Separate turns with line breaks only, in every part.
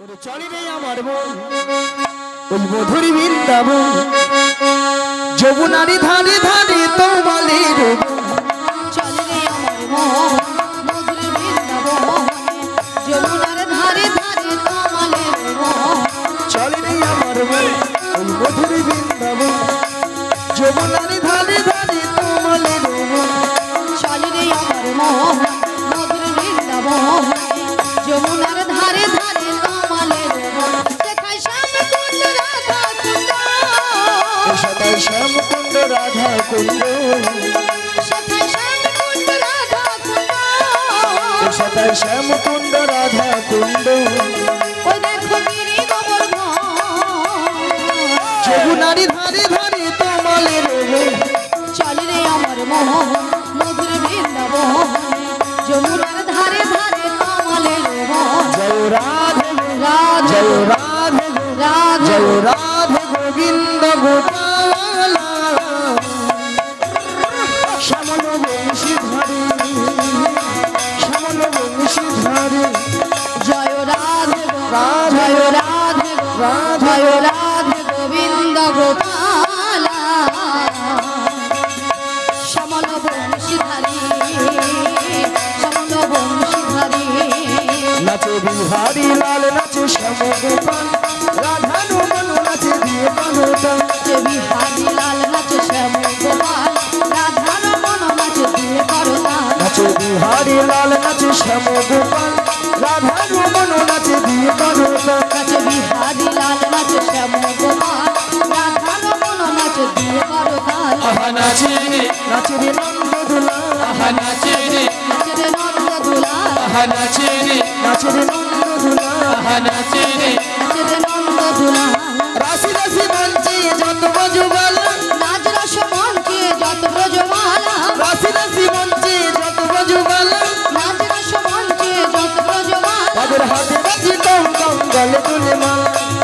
চলি রে আমার মন ওই মধুর বৃন্দাবন যমুনারি ধারে ধারে তোমালের
চলি রে আমার মন মধুর বৃন্দাবন যমুনার ধারে ধারে তোমালের মন
চলি রে আমার মন ওই মধুর বৃন্দাবন যমুনারি ধারে ধারে তোমালের মন
চলি রে আমার মন মধুর বৃন্দাবন যমুনার ধারে ধারে তোমালের মন সেখায় শ্যামকুণ্ড রাধা কুণ্ড
সদাই শ্যামকুণ্ড রাধা কুণ্ড
সেখায় শ্যামকুণ্ড রাধা কুণ্ড
সদাই শ্যামকুণ্ড রাধা কুণ্ড
ওই দেখো গিরি গোবর্ধন
যমুনারি ধারে ধারে তোমালের মন
চলি রে আমার মোহন মধুর বৃন্দাবন যমুনার ধারে ধারে তোমালের মন
জয় রাধে
রাধে
জয় রাধে
রাধে
জয় রাধে গোবিন্দ গোপাল শ্যামল বংশী ধারে শ্যামল বংশী ধারে
জয় রাধে
রাধে
জয় রাধে
রাধে
জয় রাধে গোবিন্দ গোপাল শ্যামল বংশীধারী শ্যামল বংশীধারী
নাচে বিহারি লাল নাচে শ্যাম গোপাল রাধা রমন নাচে দিয়ে পানোটা
নাচে বিহারি লাল নাচে শ্যাম গোপাল রাধা রমন নাচে দিয়ে করতাল
নাচে বিহারি লাল নাচে শ্যাম গোপাল রাধা রমন নাচে দিয়ে পানোটা
নাচে বিহারি লাল নাচে শ্যাম গোপাল রাধা রমন নাচে দিয়ে করতাল
আহা নাচে রে
নাচে রে নন্দ দুলা
আহা নাচে রে
নাচে রে নন্দ দুলাল
আহা নাচে রে
নাচে রে নন্দ দুলা
আহা নাচে রে
নাচে রে নন্দ দুলাল
রাশি রাশি মঞ্চে যত বজুবাল
নাচ রস মঞ্চে যত ব্রজমালা
রাশি রাশি মঞ্চে যত বজুবাল
নাচ রস মঞ্চে যত ব্রজমালা
তাদের হাতে বাজি কম কম গলে তুলে মাল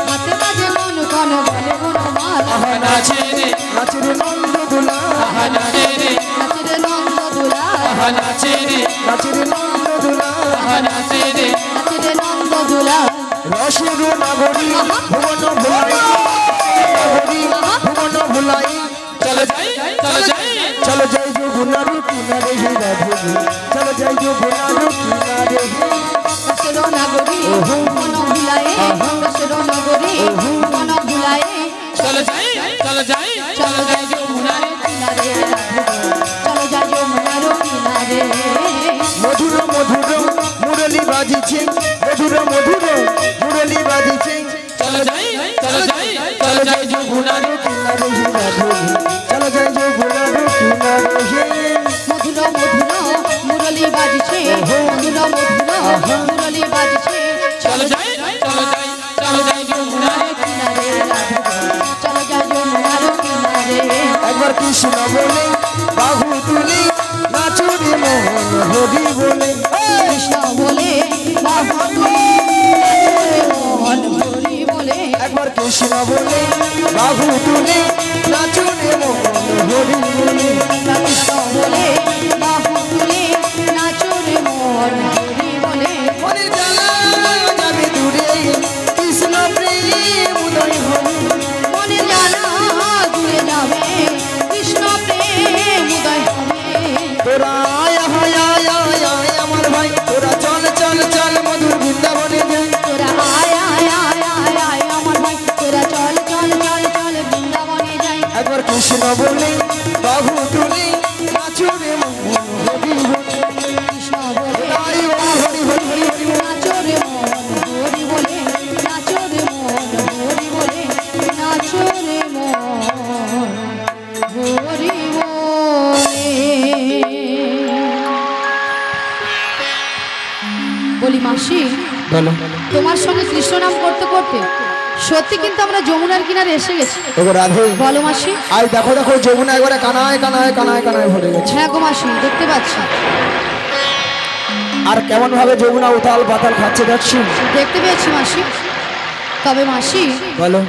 হাতে বাজে কোন কোন বলে গুণমালা
আহা নাচে রে
নাচে রে নন্দ দুলা
আহা নাচে রে
নাচে রে নন্দ দুলাল
আহা নাচে রে
নাচে রে নন্দ দুলা
আহা নাচে রে
নাচে রে নন্দ দুলাল
রসের নগরী ভুবন ভুলাই নগরী ভুবন ভুলাই
চলো যাই চলো যাই
চলো যাই যমুনার কিনারে হে রাধে চলো যাই যমুনার কিনারে হে
রসের নগরী মন ভুলায়ে রসের নগরী মন ভুলায়ে
চলো যাই চলো যাই চলো যাই যমুনার
কিনারে চলো যাই যমুনার কিনারে
মধুর মধুর মুরলি বাজিছে মধুর মধুর মুরলি বাজিছে
চলো যাই চলো যাই চলো যাই যমুনার
কিনারে হে রাধে চলো যাই যমুনার কিনারে হে
মধুর মধুর মুরলি বাজছে মধুর মধুর মুরলি বাজছে
চলো যাই চলো যাই চলো যাই যমুনার
কিনারে চলো যাই যমুনার কিনারে
একবার কৃষ্ণ বলে বাহু তুলে নাচুরে মোহন হরি বলে
কৃষ্ণ বলে বাহুরে মোহন হরি বলে
একবার কৃষ্ণ বলে বাহু তুলে নাচুরে মোহন হরি বলে
কৃষ্ণ বলে বাহু তুলে নাচরে মোহন হরি বলে
মনে জ্বালা যাবে দূরে কৃষ্ণ প্রেম উদয় হবে
মনে জানা দূরে যাবে কৃষ্ণ প্রেম উদয় হবে
তোরা আয় হায় আয় আয় আয় আমার ভাই তোরা চল চল চল মধুর বৃন্দাবনে যাই
তোরা আয় আয় আয় আয় আয় আমার ভাই তোরা চল চল চল চল বৃন্দাবনে যাই
একবার কৃষ্ণ বলে বাহু তুলে নাচুরে মোহন হরি বলে
কৃষ্ণ বলে
আয় ও হরি হরি হরি হরি
নাচরে মোহন হরি বলে নাচরে মোহন হরি বলে নাচরে মোহন হরি বলি মাসি
বলো
তোমার সঙ্গে কৃষ্ণ নাম করতে করতে সত্যি কিন্তু আমরা যমুনার কিনারে এসে গেছি
দেখো রাধে
বলো মাসি
আজ দেখো দেখো যমুনা একবারে কানায় কানায় কানায় কানায় ভরে গেছে
হ্যাঁ গো মাসি দেখতে পাচ্ছি
আর কেমন ভাবে যমুনা উতাল পাতাল খাচ্ছে দেখছি
দেখতে পেয়েছি মাসি তবে মাসি
বলো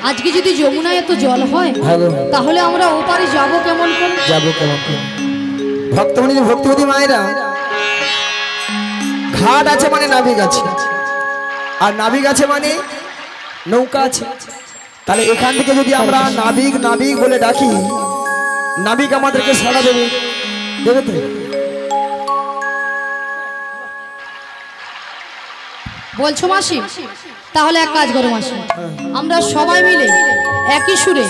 আজকে যদি যমুনায় এত জল হয়
হ্যাঁ গো
তাহলে আমরা ওপারে যাব কেমন করে
যাবো কেমন করে ভক্তমণি ভক্তিবতী মায়েরা ঘাট আছে মানে নাবিক আছে আর নাবিক আছে মানে নৌকা আছে। তাহলে এখান থেকে যদি আমরা নাবিক নাবিক বলে ডাকি, নাবিক আমাদেরকে সাড়া দেবে, দেবে তো?
বলছো মাসি? তাহলে এক কাজ করো মাসি, আমরা সবাই মিলে একই সুরে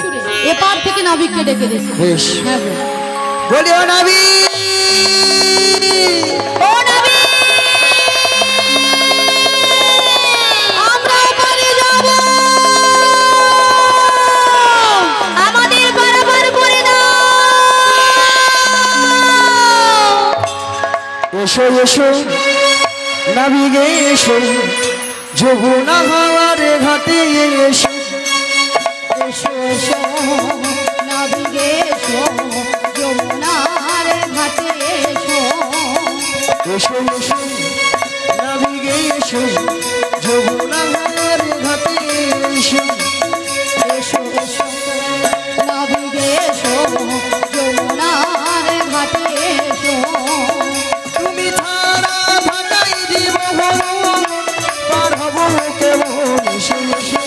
এপার থেকে নাবিককে ডেকে দিই।
বেশ,
হ্যাঁ গো।
বলি ও নাবিক,
ও নাবিক, আমরা ওপারে যাব, আমাদের পারাপার করে দাও।
এসো এসো নাবিক এসো, যমুনা হাওয়ার ঘাটে এসো।
এসো এসো নাবিক এসো, যমুনার ঘাটে এসো।
এসো এসো নাবিক এসো, যমুনা হাওয়ার ঘাটে এসো।
এসো এসো নাবিক এসো, যমুনার ঘাটে এসো।
তুমি ছাড়া থাকাই জীবন, পার হব কেমন? এসো এসো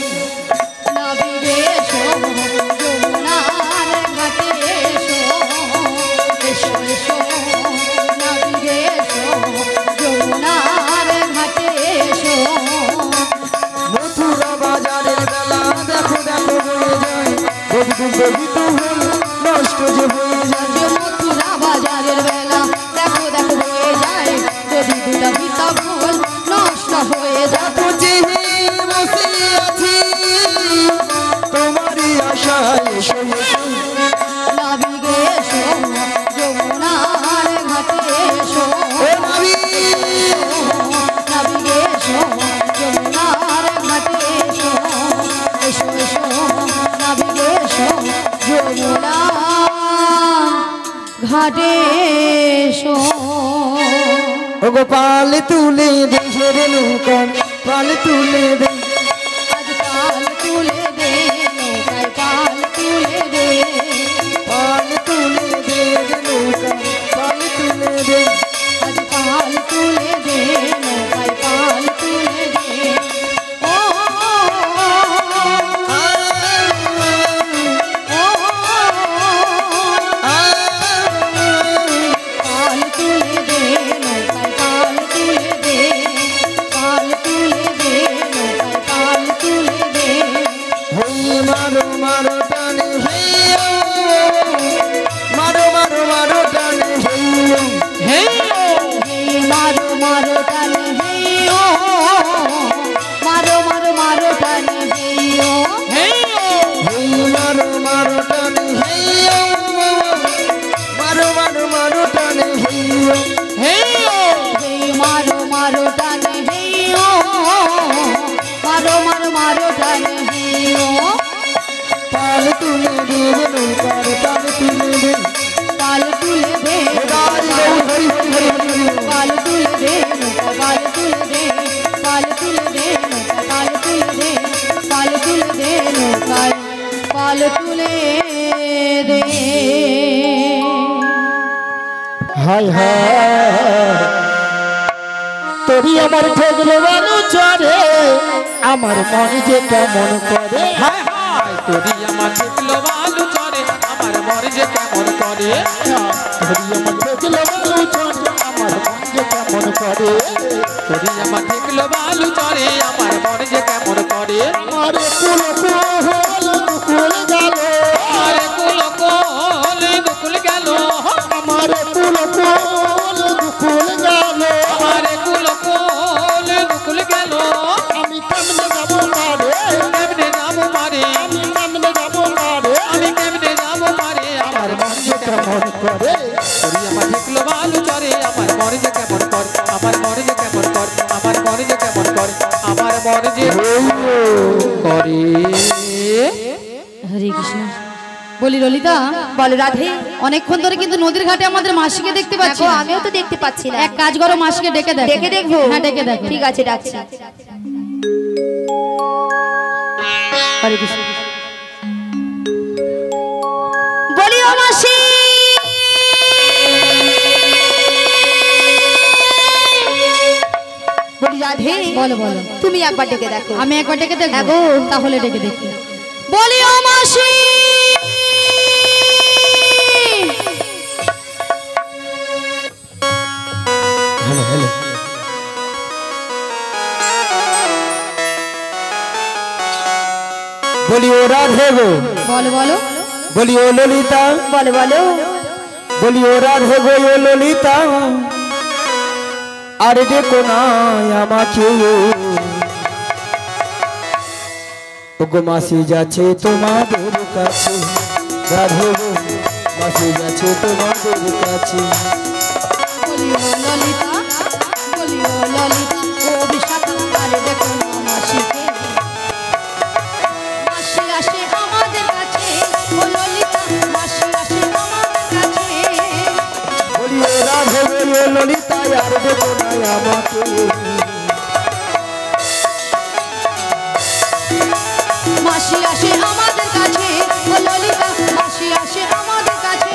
নাবিক এসো, যমুনার ঘাটে এসো। এসো এসো নাবিক এসো, যমুনার ঘাটে এসো।
মথুরা বাজারের বেলা দেখো দেখো বয়ে যায়, ববিতু ববিতু হল নষ্ট যে হয়ে যায়।
যে মথুরা বাজারের বেলা দেখো দেখো বয়ে যায়, যদি দুটা পিতা ফুল নষ্ট হয়ে যায়।
চেয়ে বসে আছি তোমারই আশায়, এসো এসো
নাবিক এসো, যমুনার ঘাটে এসো।
ও নাবিক,
নাবিক এসো, যমুনার ঘাটে এসো। এসো এসো নাবিক এসো, যমুনার ঘাটে এসো।
ও গোপাল তুলে দে রে নৌকা, পাল তুলে দে।
আজ পাল তুলে দে, নৌকায় পাল তুলে দে।
পাল তুলে দে রে নৌকা, পাল তুলে দে।
আজ পাল তুলে দে, নৌকায় পাল তুলে দে। ও পাল তুলে দে, নৌকায় পাল তুলে দে। পাল তুলে দে, নৌকায় পাল তুলে দে।
হেই মারো মারো টানে হেই, মারো মারো মারো টানে হেই।
হেই
হেই মারো মারো টানে হেই ও, মারো মারো মারো টানে হেই ও।
হেই
হেই মারো মারো টানে হেই, মারো মারো মারো টানে হেই।
হেই
হেই মারো মারো টানে হেই ও, মারো মারো মারো টানে হেই ও।
পাল তুলে দে রে নৌকার, পাল তুলে দে।
পাল তুলে দে,
হরি হরি হরি হরি হরি।
পাল তুলে দে, নৌকা পাল তুলে দে। পাল তুলে দে, নৌকা পাল তুলে দে। পাল তুলে দে, নৌকায় পাল তুলে দে।
হায় হায় তোরি আমার ঠেকলো বানু চরে, আমার মন যে কেমন করে।
হায় হায় তোরি আমার দেখলো বালু চরে, আমার মরে যে কেমন করে।
তোরি আমার ঠেকলো বানু চরে, আমার মন যে কেমন করে।
তোরি আমার দেখলো বালু চরে, আমার মরে যে কেমন করে।
আরে কুল কুল কুল গেল,
আরে কুল কোল দুকুল গেল,
আমার কুল কুল কুল গেল।
আমারে কুল কোল দুকুল গেল।
আমি কেমনে যাবো মারে,
কেমনে যাবো মারে,
আমি কেমনে যাবো মারে।
আমি কেমনে যাবো মারে। আমার মন যে কেমন
করে
তোরি আমার দেখলো বালু চরে, আমার মরে যে কেমন করে। আমার মরে যে কেমন করে, আমার মরে যে কেমন করে, আমার মরে যে করে।
হরে কৃষ্ণ। বলি ললিতা, বল রাধে, অনেকক্ষণ ধরে কিন্তু নদীর ঘাটে আমাদের মাসিকে দেখতে পাচ্ছি না।
আমিও তো দেখতে পাচ্ছি না।
এক কাজ করো, মাসিকে ডেকে দেখো।
ডেকে দেখবো?
হ্যাঁ ডেকে দেখো।
ঠিক আছে, ডাকছি।
হরে কৃষ্ণ।
বলি ও মাসি, বলি রাধে,
বলো বলো
তুমি একবার ডেকে দেখো।
আমি একবার ডেকে দেখবো
হ্যাঁ গো।
তাহলে ডেকে দেখি বলি ও মাসি
হ্যালো হ্যালো বলি ও রাধে গো,
বলো বলো
বলি ও ললিতা,
বলো বলো
বলি ও রাধে গো ও ললিতা, আর ডেকো না আমাকে। ওগো মাসি যাচ্ছে তোমাদের কাছে, রাধে গো মাসি যাচ্ছে তোমাদের কাছে।
বলি ও ললিতা বলি ও ললিতা ও বিশাখা আর দেখো না মাসিকে মাসি আসে আমাদের কাছে ও ললিতা মাসি আসে আমাদের কাছে
বলি ও রাধে গো ও ললিতা, আর ডেকো না আমাকে।
মাসি আসে আমাদের কাছে ও ললিতা মাসি আসে আমাদের কাছে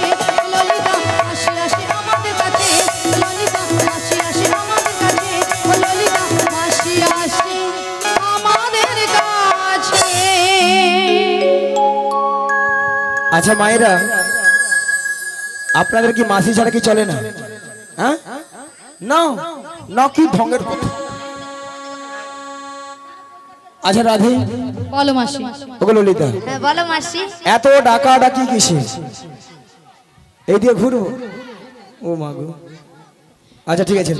ললিতা মাসি আসে আমাদের কাছে ললিতা মাসি আসে আমাদের কাছে ললিতা মাসি আসে আমাদের কাছে।
আচ্ছা মায়েরা, আপনাদের কি মাসি ছাড়া কি চলে না? হ্যাঁ না না, কি ঢঙ্গের কথা। আচ্ছা রাধে,
বলো মাসি
ওগো ললিতা,
হ্যাঁ বলো মাসি।
এত ডাকা ডাকি কিসে? এই দিয়ে ঘুরবো? ও মা গো, আচ্ছা ঠিক আছে।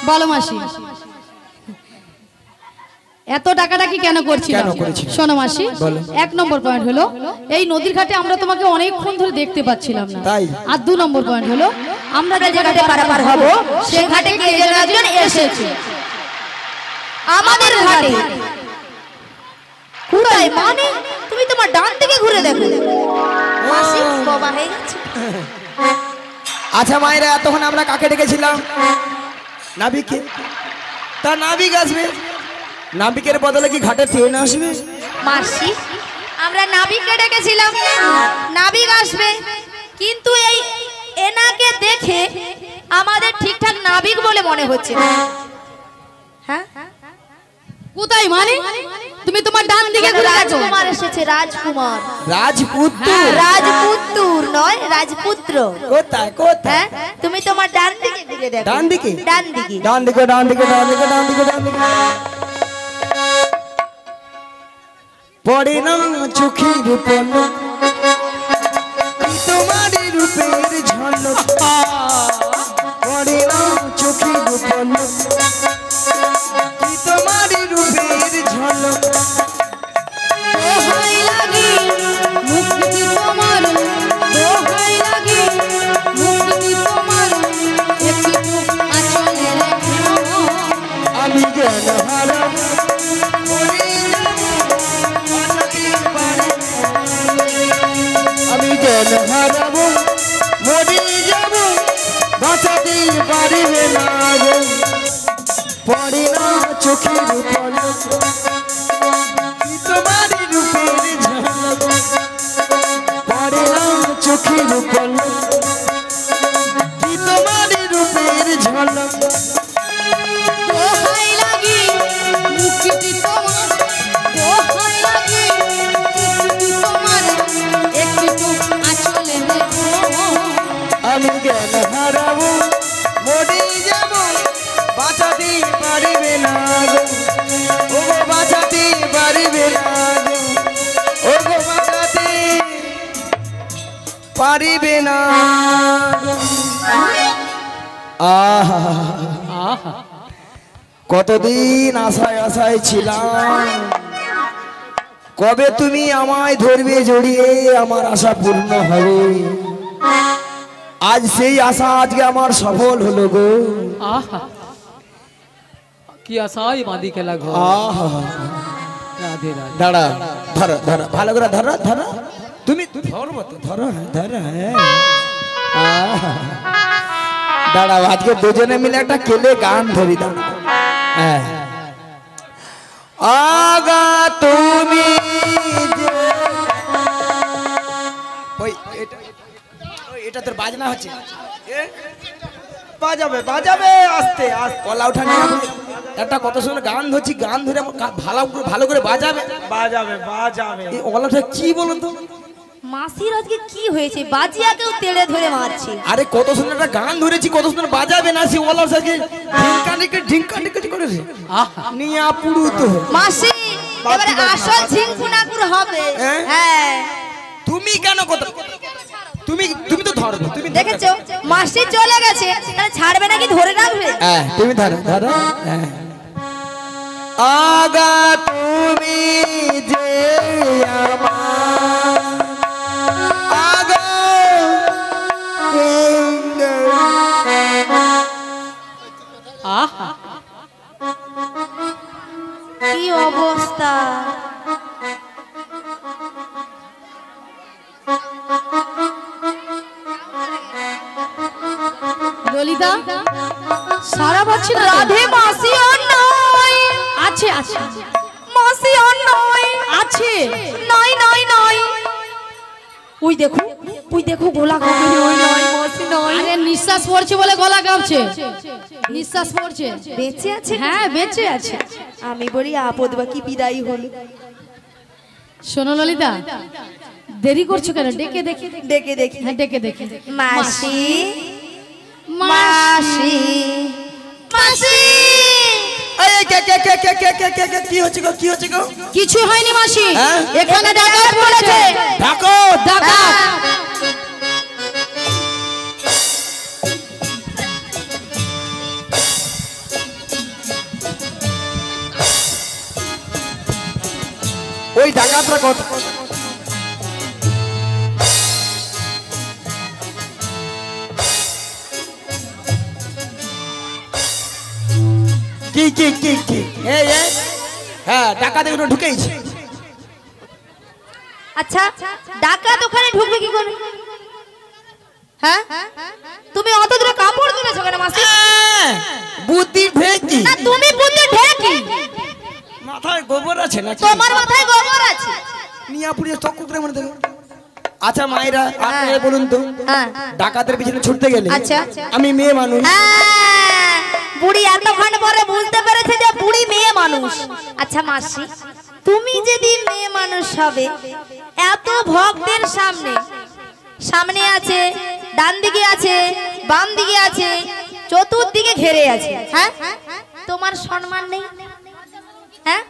বলো মাসি এত টাকাটাকি কেন করছিলাম?
কেন করেছিলে?
শোনো মাসি,
বলো।
1 নম্বর পয়েন্ট হলো এই নদীর ঘাটে আমরা তোমাকে অনেকক্ষণ ধরে দেখতে পাচ্ছিলাম না।
তাই?
আর 2 নম্বর পয়েন্ট হলো আমরা যে
যে ঘাটে পারাপার হব সে ঘাটে কে যেন একজন এসেছে আমাদের ঘাটে। কোথায় মানে? তুমি তোমার ডান দিকে ঘুরে দেখো। মাসি বাবা হয়ে গেছে।
আচ্ছা মায়েরা, এতক্ষণ আমরা কাকে ডেকেছিলাম? নাবিককে। তা নাবিক আসবে, নাবিকের বদলে কি ঘাটে ট্রেন আসবে?
মাসি আমরা নাবিককে ডেকেছিলাম, নাবিক আসবে, কিন্তু এই এনাকে দেখে আমাদের ঠিকঠাক নাবিক বলে মনে হচ্ছে না। হ্যাঁ
কোথায় মানে? তুমি তোমার ডান দিকে ঘুরে দেখো।
রাজকুমার এসেছে, রাজকুমার।
রাজপুত্র?
রাজপুত্র নয়, রাজপুত্র।
কোথায় কোথায়?
হ্যাঁ তুমি তোমার ডান দিকে দেখো।
ডান দিকে?
ডান দিকে।
ডান দিকে ডান দিকে ডান দিকে ডান দিকে ডান দিকে। পড়ে না চোখের পলক, তোমার রূপের ঝলক। পড়ে না চোখের পলক, তোমার রূপের ঝলক।
দোহাই লাগে মুক্তি তোমার, দোহাই লাগে মুক্তি তোমার, একটু আঁচলে রেখো।
আমি জ্ঞান হারাবো, মরে যাবো, বাঁচাতে পারি। আমি জ্ঞান হারাবো, মরে যাবো, বাঁচাতে পারিবে না গো। পড়ে না চোখের পলক, তোমার রূপের ঝলক। পড়ে না চোখের পলক, তোমার রূপের ঝলক।
দোহাই লাগে মুক্তি তোমার, দোহাই লাগে মুক্তি তোমার, একটু আঁচলে রেখো।
আমি জ্ঞান হারাবো, মরে যাবো, বাঁচাতে পারিবে না গো। ও গো বাঁচাতে পারিবে না গো, ও গো বাঁচাতে পারিবে না গো। আহা,
আহা
কতদিন আশায় আশায় ছিলাম, কবে তুমি আমায় ধরবে জড়িয়ে, আমার আশা পূর্ণ হবে। আজ সেই আশা আজকে আমার সফল হলো গো।
আহা কি আশাই বাঁধি খেলা ঘর।
আহা,
রাধে রাধে।
দাঁড়া, ধরো ধরো, ভালো করে ধরো ধরো। তুমি ধরবো তো, ধরো হ্যাঁ, ধরো হ্যাঁ। আহা, দাঁড়াও, আজকে দুজনে মিলে একটা কেলে গান ধরি। দাঁড়া, হ্যাঁ। আগা তুমি যে, ওই এটা, ওই এটা তোর বাজনা হচ্ছে।
বাজাবে বাজাবে আস্তে আস্তে
কলা উঠা নিয়ে একটা কত সুন্দর গান ধরছি, গান ধরে ভালো করে বাজাবে।
বাজাবে বাজাবে
এই ওলাটা কি বলুন তো?
মাসির আজকে কি হয়েছে? বাজিয়াকেও তেড়ে ধরে মারছে।
আরে কত সুন্দর একটা গান ধরেছি, কত সুন্দর বাজাবে না, সে ওলার সাথে ঢিঙ্কা ঢিঙ্কা করেছে নিয়া পুরু তো।
মাসি এবারে আসল ঝিঙ্কুনাকুর হবে। হ্যাঁ
তুমি কেন কথা, তুমি তো ধরবে, তুমি
দেখেছো মাসি চলে গেছে, তাহলে ছাড়বে নাকি ধরে রাখবে?
হ্যাঁ তুমি ধরো ধরো। হ্যাঁ আগা তুমি যে আমার আগা
আহা
কি অবস্থা!
ললিতা সারা পাচ্ছি না।
রাধে মাসি আর নয়।
আছে আছে
মাসি আর নয়।
আছে।
নয় নয় নয়। ওই দেখো গোলা কাঁপছে। ওই নয় মাসি নয়।
আরে নিঃশ্বাস পড়ছে বলে গলা কাঁপছে। নিঃশ্বাস পড়ছে।
বেঁচে আছে?
হ্যাঁ বেঁচে আছে।
আমি বলি আপদ বাকি বিদায় হল।
শোনো ললিতা, দেরি করছো কেন? ডেকে দেখি।
ডেকে দেখি।
হ্যাঁ ডেকে দেখি।
মাসি মাসি মাসি।
এই কে কে কে কে কে কে কে কে কি হচ্ছে গো, কি হচ্ছে গো?
কিছু হয়নি মাসি,
হ্যাঁ?
এখানে ডাকাত পড়েছে।
ডাকো
ডাকাত।
ওই ডাকাতরা কত কি কি কি কি এই হ্যাঁ ডাকাত এগুলো ঢুকেইছে।
আচ্ছা ডাকাত ওখানে ঢুকবে কি করে? হ্যাঁ তুমি অত দূরে কাপড় তুলেছো কেন মাসি?
বুদ্ধি ঢেকি
না তুমি বুদ্ধি ঢেকি।
মাথায় গোবর আছে না?
তোমার মাথায় গোবর আছে।
নিয়া পুড়িয়ে চক করে মনে দেবে। আচ্ছা মায়েরা আপনি বলুন তো,
হ্যাঁ
ডাকাতের পিছনে ছুটতে গেলে
আচ্ছা
আমি মেয়ে মানুষ,
হ্যাঁ, বুড়ি এতক্ষণ পরে বুঝতে পেরেছে যে বুড়ি মেয়ে মানুষ। আচ্ছা মাসি তুমি যদি মেয়ে মানুষ হবে, এত ভক্তের সামনে সামনে আছে, ডান দিকে আছে, বাম দিকে আছে, চতুর্দিকে ঘেরে আছে, হ্যাঁ তোমার সম্মান নেই? হ্যাঁ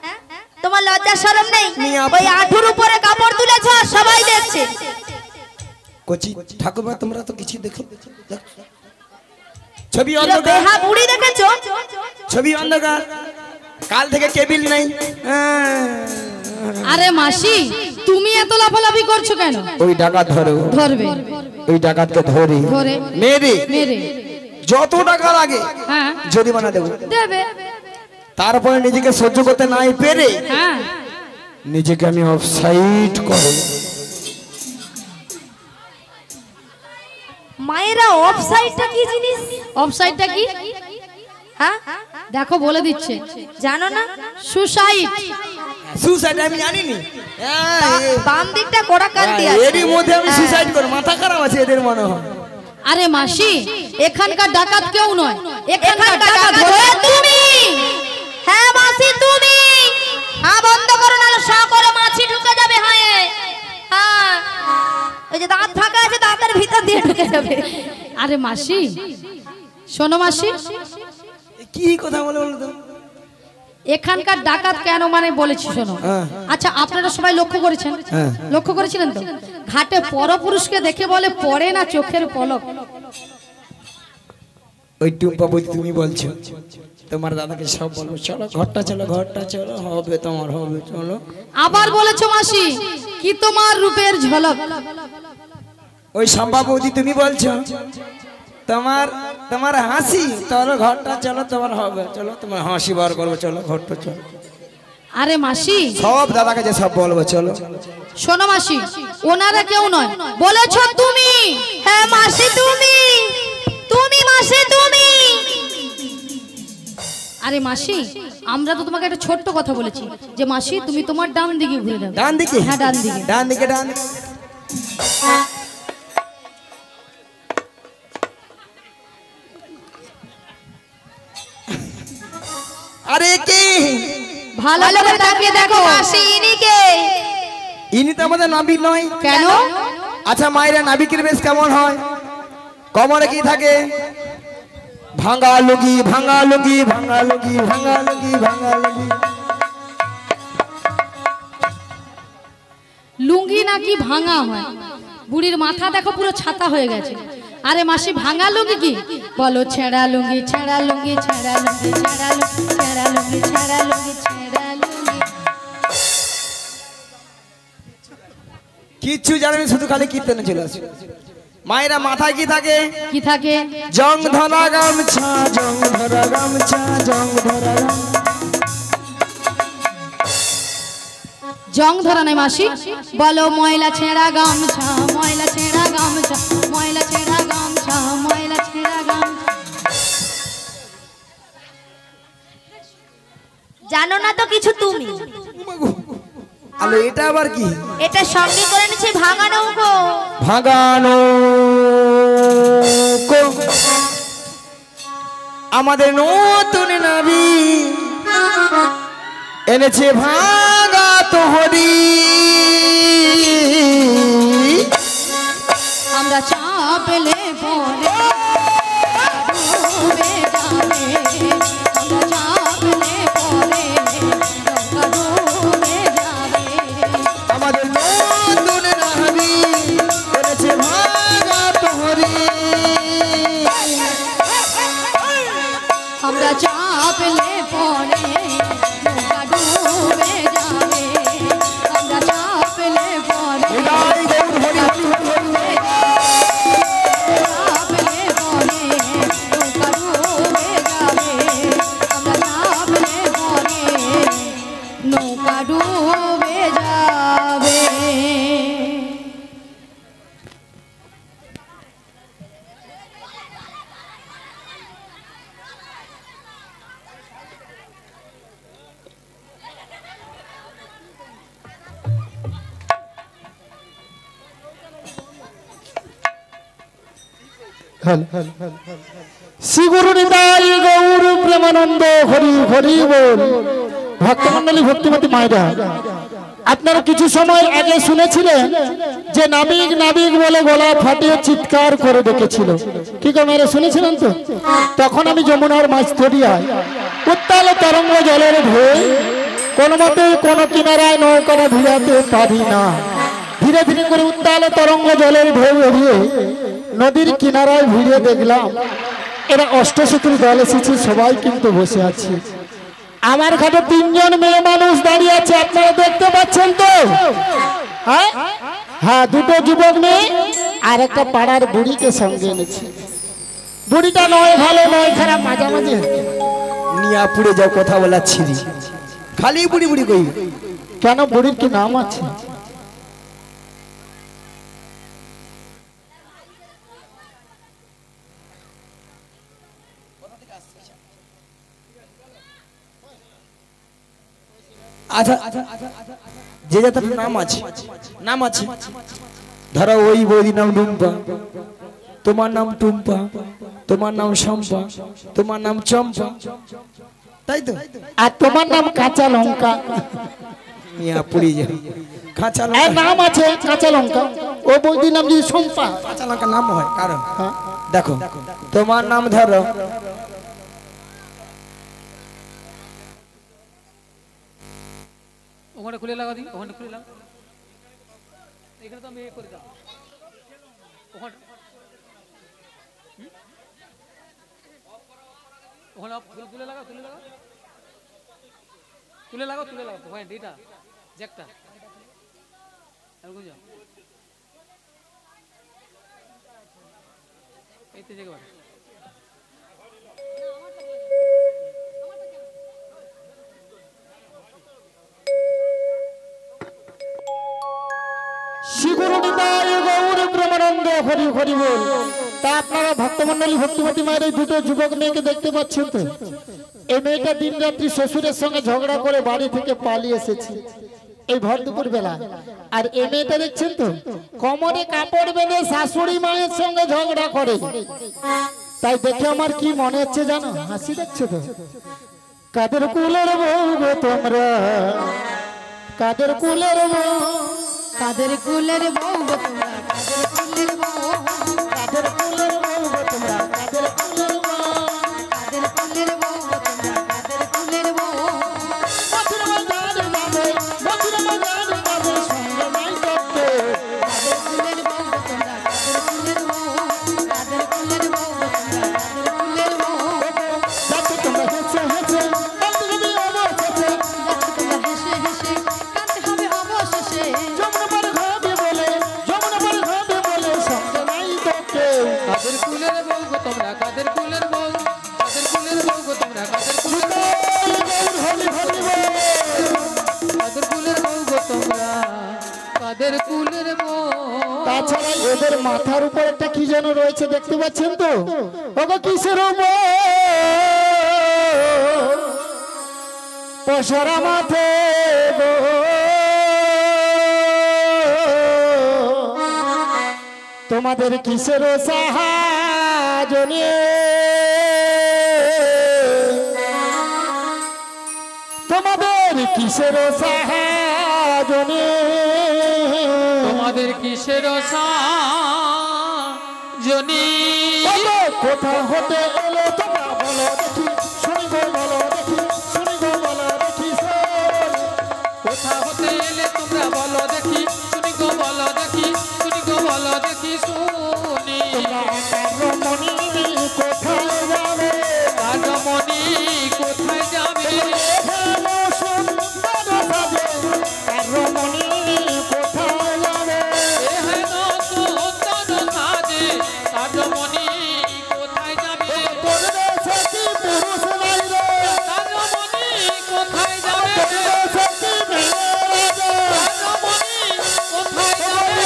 তোমার লজ্জা শরম নেই? ওই আঁঠুর উপরে কাপড় তুলেছ, সবাই দেখছে।
কচি ঠাকুরবা তোমরা তো কিছু দেখো, ছবি
এরা
অন্ধকার,
বেহা বুড়ি দেখেছো?
ছবি অন্ধকার, কাল থেকে কেবিল নাই।
আরে মাসি তুমি এত লাফালাফি করছো কেন?
ওই ডাকাত ধরো,
ধরবে।
ওই ডাকাতকে ধরে
ধরে
মেরে
মেরে
যত টাকা লাগে
হ্যাঁ
জরিমানা দেবো।
দেবে।
তারপরে নিজেকে সহ্য করতে নাই পেরে
হ্যাঁ
নিজেকে আমি অফসাইড করব।
মায়েরা অফসাইডটা কি জিনিস?
অফসাইডটা কি?
হ্যাঁ
দেখো বলে দিচ্ছে।
জানো না?
সুসাইড।
সুসাইড আমি জানিনি।
বাম দিকটা কোড়া কান দিয়ে আছে।
এরই মধ্যে আমি সুসাইড করব, মাথা খারাপ আছে এদের মনে হয়।
আরে মাসি এখানকার ডাকাত কেউ নয়, এখানকার ডাকাত
হলো তুমি। হ্যাঁ মাসি তুমি। হ্যাঁ বন্ধ করো না, শা করে মাছি ঢুকে যাবে। হ্যাঁ ওই যে দাঁত ফাঁকা আছে, দাঁতের ভিতর দিয়ে ঢুকে যাবে।
আরে মাসি শোনো মাসি,
কি কথা বলে বলো তো?
এখানকার ডাকাত কেন মানে বলেছি শোনো। আচ্ছা আপনারা সবাই লক্ষ্য করেছেন? লক্ষ্য করেছিলেন তো? ঘাটে পরপুরুষকে দেখে বলে পড়ে না চোখের পলক।
ওই টুম্পা বই তুমি বলছো, তোমার দাদাকে সব বলবো, চলো ঘরটা চলো, ঘরটা চলো, হবে তোমার, হবে চলো।
আবার বলেছো মাসি কি তোমার রূপের ঝলক।
ওই সম্ভা বৌদি তুমি বলছো, তোমার তোমার হাসি, চলো ঘরটা চলো, তোমার হবে, চলো তোমার হাসি বার করবো, চলো ঘরটা চলো।
আরে মাসি
সব দাদাকে যে সব বলবো, চলো।
শোনো মাসি ওনারা কেউ নয়, বলেছো তুমি।
হ্যাঁ মাসি তুমি, তুমি মাসি তুমি।
আরে মাসি আমরা তো তোমাকে একটা ছোট্ট কথা বলেছি যে মাসি তুমি তোমার ডান দিকে ঘুরে যাবে।
ডান দিকে?
হ্যাঁ ডান দিকে।
ডান দিকে, ডান দিকে।
ভালো করে তাকিয়ে দেখো
মাসি ইনি কে?
ইনি তো আমাদের নাবিক নয়।
কেন?
আচ্ছা মায়েরা নাবিকের বেশ কেমন হয়? কমরে কি থাকে? ভাঙা লুঙ্গি, ভাঙা লুঙ্গি, ভাঙা লুঙ্গি, ভাঙা লুঙ্গি, ভাঙা লুঙ্গি।
লুঙ্গি নাকি ভাঙা হয়? বুড়ির মাথা দেখো পুরো ছাতা হয়ে গেছে। আরে মাসি ভাঙা লুঙ্গি কি? বলো ছেঁড়া লুঙ্গি, ছেঁড়া লুঙ্গি, ছেঁড়া লুঙ্গি, ছেঁড়া লুঙ্গি, ছেঁড়া লুঙ্গি, ছেঁড়া লুঙ্গি, ছেঁড়া লুঙ্গি।
কিচ্ছু জানেন, শুধু খালি কীর্তনে চলে আসে। মায়েরা মাথায় কি থাকে?
কি থাকে?
জং ধরা গামছা, জং ধরা গামছা, জং ধরা গামছা।
জং ধরা নাই মাসি, বলো ময়লা ছেঁড়া গামছা, ময়লা ছেঁড়া গামছা, ময়লা ছেঁড়া গামছা, ময়লা ছেঁড়া গামছা।
জানো না তো কিছু তুমি?
আলো এটা আবার কি?
এটা সঙ্গে করে নিচ্ছে ভাঙা নৌকো।
ভাগানো আমাদের নতুন নাবি এনেছে ভাঙা তোহরি।
আমরা চাপলে পরে ডুবে যাবে, আমরা চাপলে পরে নৌকা ডুবে যাবে।
আমাদের নতুন নাবি এনেছে ভাঙা তোহরি।
আমরা চাপলে পরে নৌকা ডুবে যাবে, আমরা চাপলে পরে
হৃদয় গৌর হরি হরি হরি হরি।
চাপলে পরে নৌকা ডুবে যাবে, আমরা চাপলে পরে নৌকা ডুবে যাবে।
শ্রী গুরু নিতাই গৌর প্রেমানন্দ হরি হরি বল। ভক্তমন্ডলী, ভক্তিমতী মায়েরা, আপনারা কিছু সময় আগে শুনেছিলেন যে নাবিক নাবিক বলে গলা ফাটিয়ে চিৎকার করে ডেকেছিল। কি গো মেয়েরা, শুনেছিলেন তো? তখন আমি যমুনার মাছ ধরিয়ায় উত্তাল তরঙ্গ জলের ঢেউ, কোনো মতে কোনো কিনারায় নৌকাটা ভিড়াতে পারি না। ধীরে ধীরে করে উত্তাল তরঙ্গ জলের ঢেউ এড়িয়ে নদীর কিনারায় ভিড়ে দেখলাম এরা অষ্টশত্রু দল এসেছে, সবাই কিন্তু বসে আছে। আমার ঘাটে 3 জন মেয়ে মানুষ দাঁড়িয়ে আছে, আপনারা দেখতে পাচ্ছেন তো? হ্যাঁ হ্যাঁ, 2টো যুবক মেয়ে আর একটা পাড়ার বুড়িকে সঙ্গে এনেছি। বুড়িটা নয় ভালো নয় খারাপ, মাঝামাঝি।
নিয়া পুড়ে যাও কথা বলা ছিরি, খালি বুড়ি বুড়ি কই।
কেন, বুড়ির কি নাম আছে?
আচ্ছা যে যার নাম আছে, নাম আছে। ধরো ওই বৌদির নাম টুম্পা, তোমার নাম টুম্পা, তোমার নাম শম্পা, তোমার নাম চম্পা, তাই তো?
আর তোমার নাম কাঁচা লঙ্কা।
মিয়া পুড়ি যায় কাঁচা
আর
লঙ্কা।
নাম আছে কাঁচা লঙ্কা, ও বৌদির নাম যদি শম্পা।
কাঁচা লঙ্কা নাম হয় কারণ
হ্যাঁ,
দেখো তোমার নাম ধরো
ওখানে খুলে লাগা দিই, ওখানে খুলে লাগা। এখানে তো আমি এ করে দাও ওখানে, ওখানে তুলে লাগা, তুলে লাগা, তুলে লাগা, তুলে লাগা। পয়েন্ট এটা জ্যাকটা এরকম যাও, এইতে জেগে বাড়ি।
শ্রীগুরু নিতাই গৌর প্রেমানন্দ হরি হরি বল। তা আপনারা ভক্তমন্ডলী, ভক্তিমতী মায়ের এই 2টো যুবক মেয়েকে দেখতে পাচ্ছেন তো? এই মেয়েটা দিন রাত্রি শ্বশুরের সঙ্গে ঝগড়া করে বাড়ি থেকে পালিয়ে এসেছে এই ভর দুপুর বেলা। আর এই মেয়েটা দেখছেন তো, কোমরে কাপড় বেঁধে শাশুড়ি মায়ের সঙ্গে ঝগড়া করে। তাই দেখে আমার কি মনে হচ্ছে জানো? হাসি দেখছো তো? কাদের কুলের বউ গো তোমরা, কাদের কুলের বউ,
কাদের কুলের বউ গো তোমরা, কাদের কুলের বউ,
কাদের কুলের বউ গো তোমরা, কাদের কুলের বউ,
কাদের কুলের বউ গো তোমরা, কাদের কুলের বউ।
মথুর বাজার যাবে, মথুর বাজার যাবে, সঙ্গে নাই করতে।
কাদের কুলের বউ গো তোমরা, কাদের কুলের বউ, কাদের কুলের বউ গো তোমরা, কাদের কুলের বউ।
যাচ্ছে তোমরা হেসে হেসে, কাঁদতে হবে অবশেষে,
যাচ্ছে তোমরা হেসে হেসে, কাঁদতে হবে অবশেষে।
যমুনা পার হবে বলে, যমুনা পার হবে বলে, সঙ্গে নাই করতে।
কাদের কুলের বউ গো তোমরা, কাদের কুলের বউ, কাদের কুলের বউ গো তোমরা, কাদের কুলের বউ,
হরি হরি বল।
কাদের কুলের বউ গো তোমরা, কাদের কুলের বউ।
তাছাড়া এদের মাথার উপর একটা কি যেন রয়েছে দেখতে পাচ্ছেন তো, ওগো কিসের উপর পশরা মাথে গো, তোমাদের কিসের সাহায্যে, তোমাদের কিসের সাহায্যে,
তোমাদের কিসের জনি
কোথা হতে এলো তোমরা বলো দেখি, শুনি গো বলো দেখি, শুনি গো বলো দেখি,
কোথা হতে এলে তোমরা বলো দেখি, শুনি গো বলো দেখি, শুনি গো বলো দেখি, শুনি।
রমণী কোথায় যাবে,
রাজমণি কোথায় যাবে,
হেলো সুন্দর সাজে, রমণী কোথায় যাবে,
এ হেন সুন্দর সাজে, রাজমণি কোথায় যাবে,
করবে সখী পুরুষ নাই রে,
রাজমণি কোথায় যাবে,
করবে সখী মেয়ে রে,
রাজমণি কোথায় যাবে।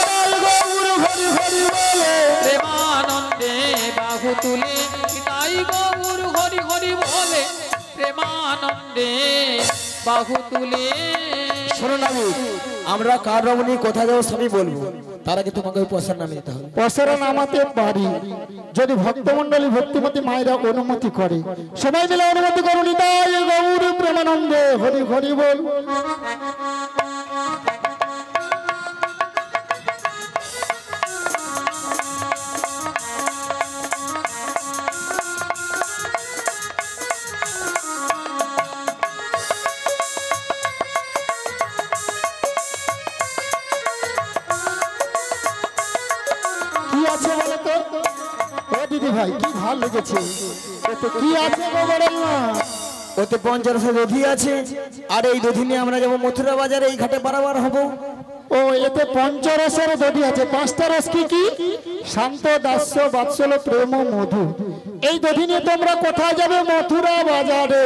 গৌর হরি হরি বলে,
প্রেমানন্দে বাহু তুলে তাই গৌর হরি হরি বলে, প্রেমানন্দে বাহু তুলে।
শোনো না, আমরা কার রমণী কোথা যাবো সবই বলবো, তার আগে তোমাকে ওই পয়সার নামে দিতে হবে।
পসরা নামাতে পারি যদি ভক্তমন্ডলী ভক্তিমতী মায়েরা অনুমতি করে, সবাই মিলে অনুমতি করুন। নিতাই গৌর প্রেমানন্দে হরি হরি বল। কি আছে বলো তো, ও দিদি ভাই কি ভালো লেগেছে, এতে কি আছে গো বলেন না।
ওতে 50 দধি আছে, আর এই দধি নিয়ে আমরা যাবো মথুরা বাজারে, এই ঘাটে পারাবার হবো।
ও এতে পঞ্চরসের দধি আছে, 5টা রস কি কি, শান্ত দাস্য বাৎসল প্রেম ও মধু। এই দধি নিয়ে তোমরা কোথায় যাবে, মথুরা বাজারে।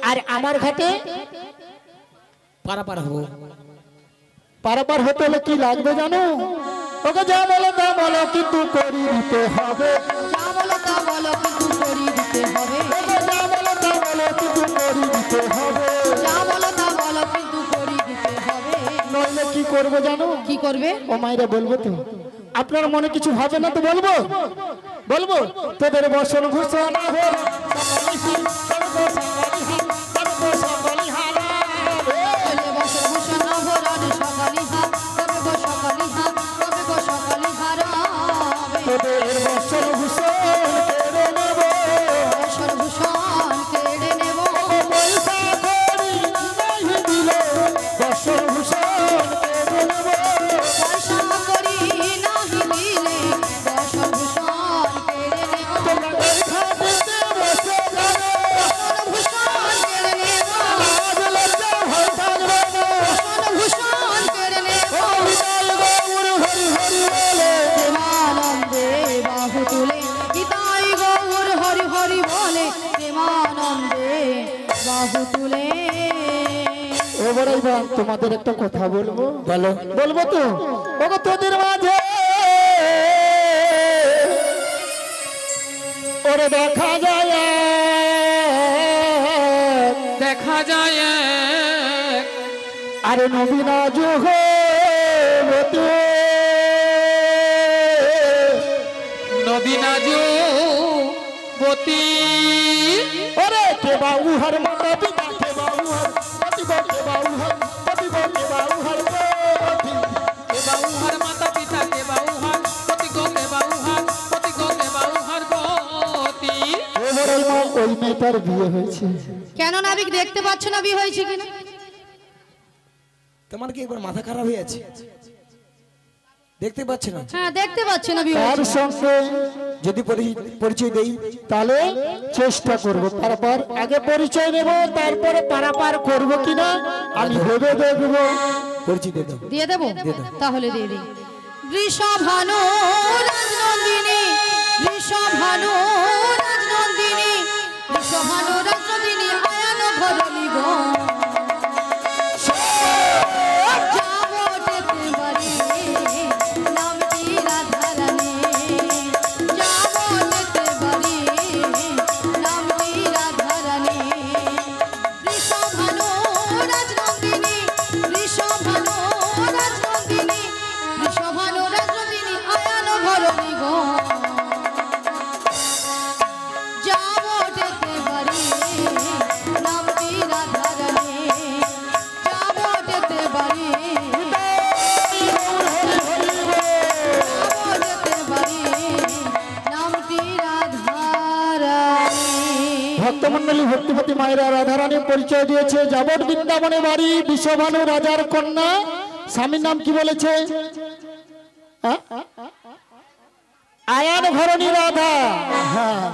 আর আমার ঘাটে
পারাপার হবো।
পারাপার হতে হলে কি লাগবে জানো, ওকে যা বলো তা বলো কিন্তু করি দিতে হবে,
যা বলো তা বলো কিন্তু করি দিতে হবে,
ওকে যা বলো তা বলো কিন্তু করি দিতে হবে,
যা বলো তা বলো কিন্তু করি দিতে হবে।
নইলে কি করবো জানো,
কি করবে?
ও মায়েরা বলবো তো, আপনার মনে কিছু ভাবে না তো বলবো, বলবো তোদের বসন ভূষণ
বললে বসর ভূষণ অভরণ সকালি হাত, তবে গো সকালি হাত, তবে গো সকালি হারাবে।
তোদের বসন ভূষণ কেড়ে নেব,
বসর ভূষণ কেড়ে নেব,
পয়সা করি নাই দিলে বসন ভূষণ কেড়ে নেব,
পয়সা করি নাহি দিলে বসর ভূষণ কেড়ে নেব,
তোমরা এই খাটিতে বসে যাবে,
বসর ভূষণ কেড়ে নেব,
আজ লজ্জা ভয় থাকবে না।
বসর ভূষণ কেড়ে নেব।
ও বিদায় গৌর হরি হরি বলে,
প্রেমানন্দে বাহু তুলে গীতাই গৌর হরি হরি বলে, প্রেমানন্দে বাহু তুলে।
এবারে এবার তোমাদের একটা কথা বলবো,
বলো।
বলবো তো, ওগো তোদের মাঝে ওরে দেখা যায়
দেখা যায় এক
আরে নবীন যুগ
নবীনা যুবতী,
ওরে কে বা উহার মাতা পিতা কে বা উহার পতিব কে বা উহার পতিব কে বা উহার পতি
কে বা উহার মাতা পিতা কে বা উহার পতি গো কে বা উহার পতি গো কে বা উহার গতি।
এবারে মা ওই মেয়েটার বিয়ে হয়েছে।
কেন নাবিক দেখতে পাচ্ছ না বিয়ে হয়েছে কিনা?
তোমার কি একবার মাথা খারাপ হয়ে আছে? দেখতে পাচ্ছ না?
হ্যাঁ দেখতে পাচ্ছ না বিয়ে
তার
হয়েছে।
সঙ্গে
যদি পরিচয় দেই
তাহলে চেষ্টা করব, তারপর আগে পরিচয় নেব, তারপরে পারাপার করব কিনা আমি ভেবে দেখব।
পরিচয় দিয়ে দাও।
দিয়ে দেবো? তাহলে দিয়ে দিই। বৃষভানু রাজনন্দিনী, বৃষভানু রাজনন্দিনী, বৃষভানু রাজনন্দিনী আয়ান ঘরণী গো। যাবো যেতে বাড়ি নামটি রাধারানী, যাবো যেতে বাড়ি নামটি রাধারানী। বৃষভানু রাজনন্দিনী, বৃষভানু রাজনন্দিনী, বৃষভানু রাজনন্দিনী আয়ান ঘরণী গো। যাবো যেতে বাড়ি নামটি রাধারানী, যাবো যেতে বাড়ি, যাবো যেতে বাড়ি নামটি রাধারানী।
ভক্তমন্ডলী ভক্তিপতি মায়েরা রাধারানী পরিচয় দিয়েছে। যাবট বৃন্দাবনে বাড়ি, বিশ্বভানু রাজার কন্যা। স্বামীর নাম কি বলেছে? আয়ান ঘরণী রাধা। হ্যাঁ,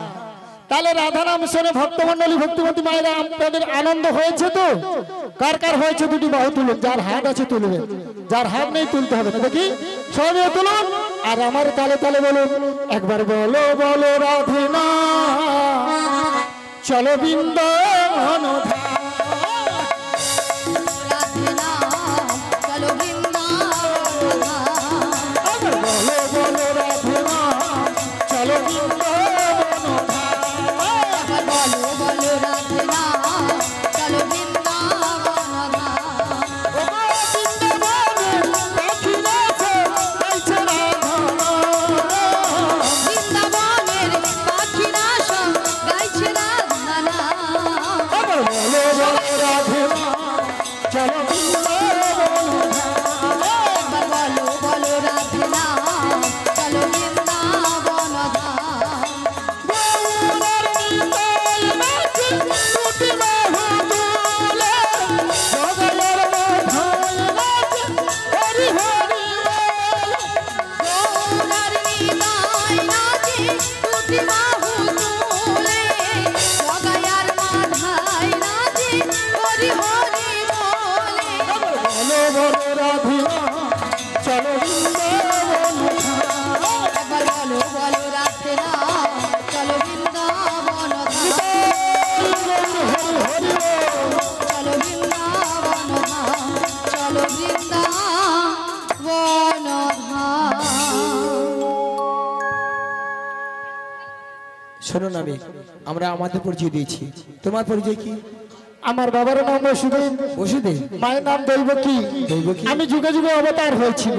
তাহলে রাধা নাম শুনে ভক্তমন্ডলী ভক্তিপতি মায়েরা আপনাদের আনন্দ হয়েছে তো? কার কার হয়েছে দুটি বাহু তুলুন, যার হাত আছে তুলবেন, যার হাত নেই তুলতে হবে না। দেখি সবাই তুলুন আর আমার তালে তালে বলুন একবার, বলো বলো রাধিনা চলো বৃন্দাবন ধাম।
রাধেনা চলো বৃন্দাবন ধাম।
আবার বলো বলো রাধিনা চলো বৃন্দাবন ধাম।
আবার বলো বলো রাধেনা চলো বৃন্দাবন ধাম।
ও বৃন্দাবনের পাখি নাচে গাইছে রাধা।
বৃন্দাবনের পাখিরা সব গাইছে রাধানা।
আবার বলো বলো রাধিনা চলো বৃন্দাবন ধাম।
একবার বলো বলো রাধেনা চলো বৃন্দাবন ধাম।
গৌরার নিতাই নাচে দুটি বাহু তুলে, জগতের মাথায় নাচে হরি হরি বল।
গৌরার নিতাই নাচে দুটি বাহু তুলে, জগায়ার মাথায় নাচে হরি হরি বলে।
বলো বলো রাধিনা চলো বৃন্দাবন ধাম।
একবার বলো বলো রাধেনা চলো বৃন্দাবন ধাম।
হরি হরি বল।
চলো বৃন্দাবন ধাম, চলো বৃন্দাবন ধাম।
শোনো নাবিক, আমরা আমাদের পরিচয় দিয়েছি, তোমার পরিচয় কি?
আমার বাবার নাম বসুদেব,
বসুদেব।
মায়ের নাম দৈবকী।
দৈবকী।
আমি যুগে যুগে অবতার হয়েছিল।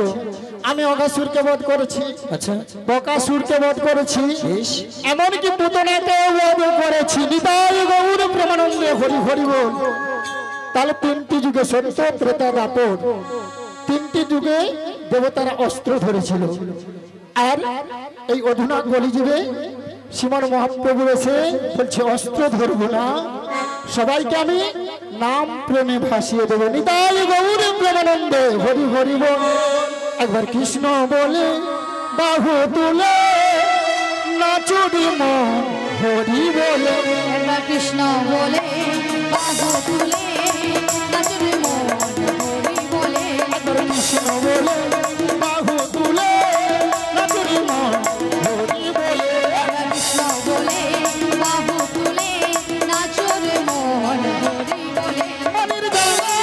আমি অগাসুরকে বধ করেছি,
আচ্ছা,
বকাসুরকে বধ করেছি,
বেশ।
এমনকি পুতনাকে বধ করেছি। নিতাই গৌর প্রেমানন্দে হরি হরি বল। তাহলে তিনটি যুগে সত্য ত্রেতা দাপর, তিনটি যুগে দেবতারা অস্ত্র ধরেছিল। আর এই অধুনা কলিযুগে শ্রীমান মহাপ্রভু এসে বলছে অস্ত্র ধরবো না, সবাইকে আমি নাম প্রেমে ভাসিয়ে দেবো। নিতাই গৌর প্রেমানন্দে হরি হরি বল। একবার কৃষ্ণ বলে বাহু তুলে নাচুরি মন হরি বলে।
একবার কৃষ্ণ বলে বাহু তুলে নাচবে মন হরি বলে।
একবার কৃষ্ণ বলে বাহু তুলে নাচুরি মন হরি বলে।
একবার কৃষ্ণ বলে বাহু তুলে নাচবে মন হরি বলে।
মনের জ্বালা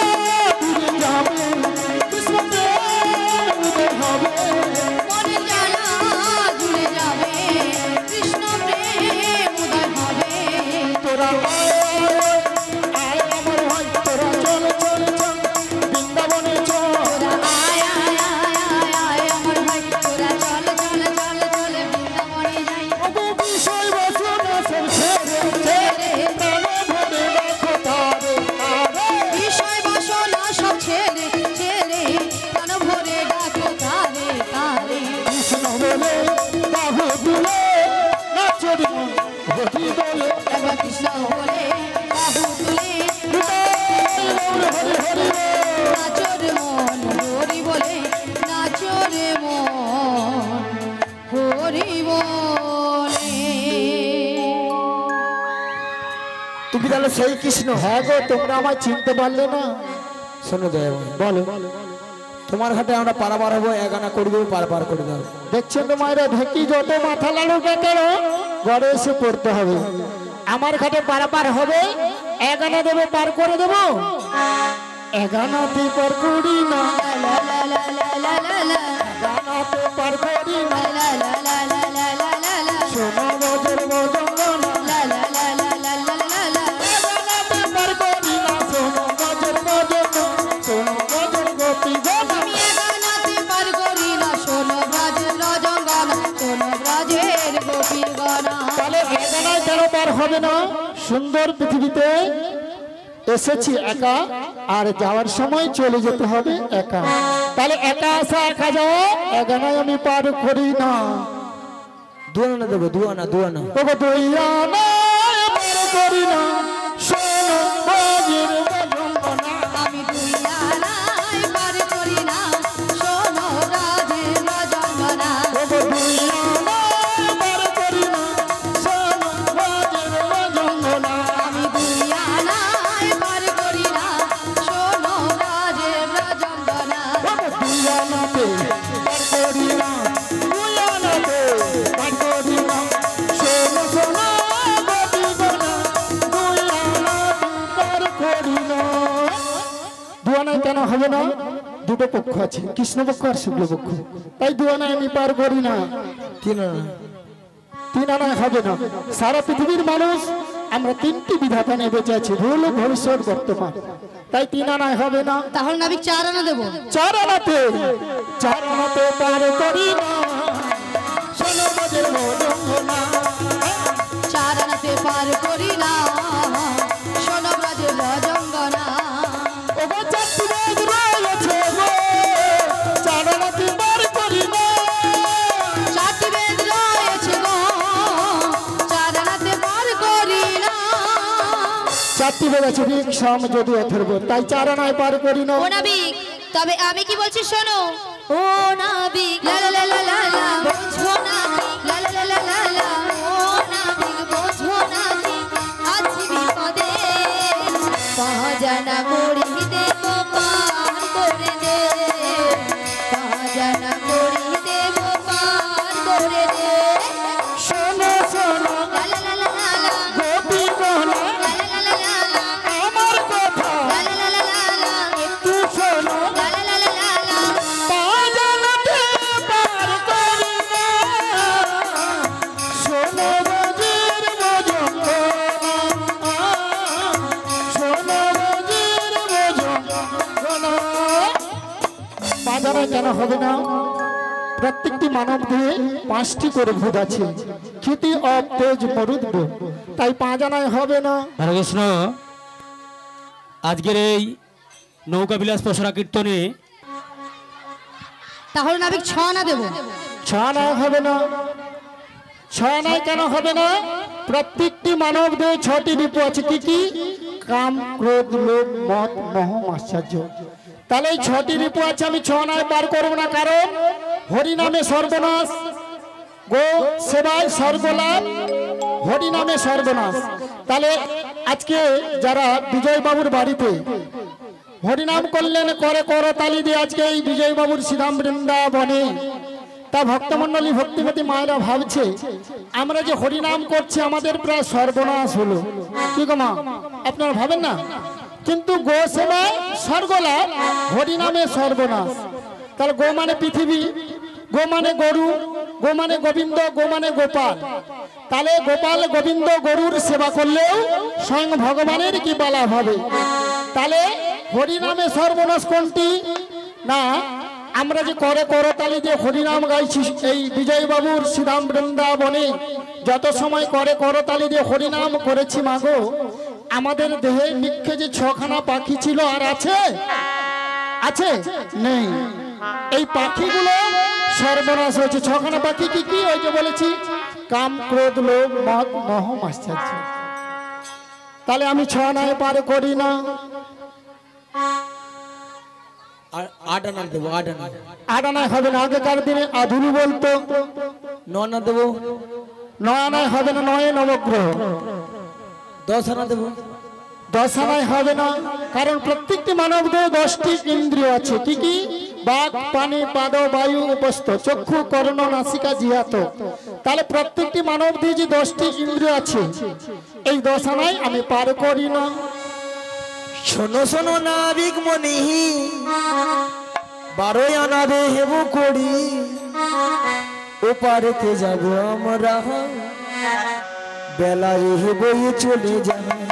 দূরে যাবে, কৃষ্ণ প্রেম উদয় হবে।
মনের জ্বালা জুড়ে যাবে, কৃষ্ণ প্রেম উদয় হবে।
তোরা
সেই কৃষ্ণ।
হ্যাঁ গো, তোমরা আমায় চিনতে পারলে না?
শোনো দয়া
বলো।
তোমার ঘাটে আমরা পারাবার হবো, এগানা করে দেবো, পার করে দেবো।
দেখছেন তো মায়েরা, ঢেকি যত মাথা লাড়ুক কেন ঘরে এসে পড়তে হবে। আমার ঘাটে পারাপার হবে, এগানা দেবো, পার করে দেবো। এগানাতে পার করি না, এগানাতে পার করি না, সোনা বজর বজঙ্গনা, এগানাতে পার করি না, সোনা বজর বজঙ্গনা, সোনা বজর গোপী গনা।
আমি এগানাতে পার করি না, শোনো ব্রাজের রজঙ্গনা, শোনো ব্রাজের গোপীগণা।
তাহলে এগানায় কেন পার হবে না? সুন্দর পৃথিবীতে এসেছি একা, আর যাওয়ার সময় চলে যেতে হবে একা। তাহলে একা আসা একা যাওয়া, এগানায় আমি পার করি না।
দুয়ানা দেবো, দুয়ানা দুয়ানা।
ওগো দুইয়ানা পার করি না, শোনো বাজের বজঙ্গনা।
আমি দুইয়ানায় পার করি না, শোনো ব্রাজের রজঙ্গনা।
ওগো দুইয়ানা পার করি না, শোনো বাজের বজঙ্গনা।
আমি দুইয়ানায় পার করি না, শোনো ব্রাজের রজঙ্গনা।
ওগো দুইয়ানাতে পার করি না, দুইয়ানাতে পার করি না, শোনো সোনা গোপীগণা, দুইয়ানাতে পার করি না। দুয়ানায় কেন হবে না? দুটো পক্ষ আছে, কৃষ্ণপক্ষ আর শুক্লপক্ষ, তাই দুয়ানায় আমি পার করি না।
তিন আনা।
তিন আনায় হবে না। সারা পৃথিবীর মানুষ আমরা তিনটি বিধাতা নিয়ে বেঁচে আছি, ভুল, ভবিষ্যৎ, বর্তমান, তাই তিন আনায় হবে না।
তাহলে নাবিক 4 আনা দেবো।
চার আনাতে পার করি না, শোনো বাজের বজঙ্গনা।
4 আনাতে পার করি না, শোনো ব্রাজের রজঙ্গনা।
ওগো চারটি বেদ রয়েছে গো, চার আনাতে পার করি না।
4টি বেদ রয়েছে গো, 4 আনাতে পার করি না।
চারটি বেদ আছে, ঋক, সাম, যদু, অথর্ব, তাই চার আনায় পার করি না।
ও নাবিক, তবে আমি কি বলছি শোনো। ও নাবিক,
লা লা লা লা লা লা,
বোঝো নাবিক,
লা লা লা লা লা লা।
ও নাবিক, বোঝো নাবিক, আছি বিপদে।
পাঁজানা করি দেব পার করে দে, পাঁজানা করি দেব পার করে দে।
শোনো শোনো
লা লা লা লা লা লা,
গোপীগণা,
লা লা লা লা লা,
আমার কথা
লা লা লা লা লা লা,
একটু শোনো।
লা লা লা লা লা লা।
পাঁজানাতে পার করি না, শোনো বাজের বজঙ্গনা, শোনো বাজের বজঙ্গনা। পাঁজানায় কেন হবে না? প্রত্যেকটি মানব দেহে 5টি করে ভূত আছে, ক্ষিতি, অপ, তেজ, মরুদ্র, তাই পাঁজানায় হবে না।
হরে কৃষ্ণ। আজকের এই নৌকা বিলাস পসরা কীর্তনে
তাহলে নাবিক 6 আনা দেবো।
ছয়নায় হবে না। ছয়নায় কেন হবে না? প্রত্যেকটি মানব দেহে 6টি রিপু আছে, কি কি? কাম, ক্রোধ, লোভ, মদ, মোহ, আশ্চর্য। তাহলে এই 6টি রিপু আছে, আমি ছয়নায় পার করবো না, কারণ হরিনামে সর্বনাশ, গো সেবায় স্বর্গলাভ, হরিনামে সর্বনাশ। তাহলে আজকে যারা বিজয় বাবুর বাড়িতে হরিনাম করলেন, করে করতালি দিয়ে আজকে এই বিজয় বাবুর শ্রীরাম বৃন্দাবনে, তা ভক্তমণ্ডলী, ভক্তিমতী মায়েরা ভাবছে আমরা যে হরিনাম করছি আমাদের প্রায় সর্বনাশ হলো। কি গো মা, আপনারা ভাবেন না? কিন্তু গো সেবায় স্বর্গলাভ, হরিনামে সর্বনাশ। তাহলে গো মানে পৃথিবী, গো মানে গরু, গো মানে গোবিন্দ, গো মানে গোপাল। তাহলে গোপাল, গোবিন্দ, গরুর সেবা করলেও স্বয়ং ভগবানের কি বলা হবে? তাহলে হরিনামে সর্বনাশ কোনটি? না, আমরা যে করে করতালি দিয়ে হরিনাম গাইছি এই বিজয় বাবুর শ্রীরাম বৃন্দাবনে, যত সময় করে করতালি দিয়ে হরিনাম করেছি মাগো, আমাদের দেহে নিক্ষে যে 6খানা পাখি ছিল আর আছে? আছে? নেই। এই পাখিগুলো সর্বনাশ হয়েছে। 6খানা পাখি কি কি? ওই যে বলেছি, কাম, ক্রোধ, লোভ, মদ, মোহ, আশ্চর্য। তাহলে আমি 6 আনায় পার করি না।
আর 8 আনা দেবো, 8 আনা।
8 আনায় হবে না। আগেকার দিনে আধুনি বলতো।
9 আনা দেবো।
9 আনায় হবে না, 9 নবগ্রহ।
10 আনা দেবো।
10 আনায় হবে না, কারণ প্রত্যেকটি মানব দেহে 10টি ইন্দ্রিয় আছে। কি কি? বাক, পানি, পাদ, বায়ু, উপস্থ, চক্ষু, কর্ণ, নাসিকা, জিহ্বা। তাহলে প্রত্যেকটি মানব দেহে যে 10টি ইন্দ্রিয় আছে, এই 10 আনায় আমি পার করি না।
শোনো শোনো নাবিক মনি, 12 আনা রে হেব করি, ওপারেতে যাব আমরা, বেলায় হেবই চলে যায়।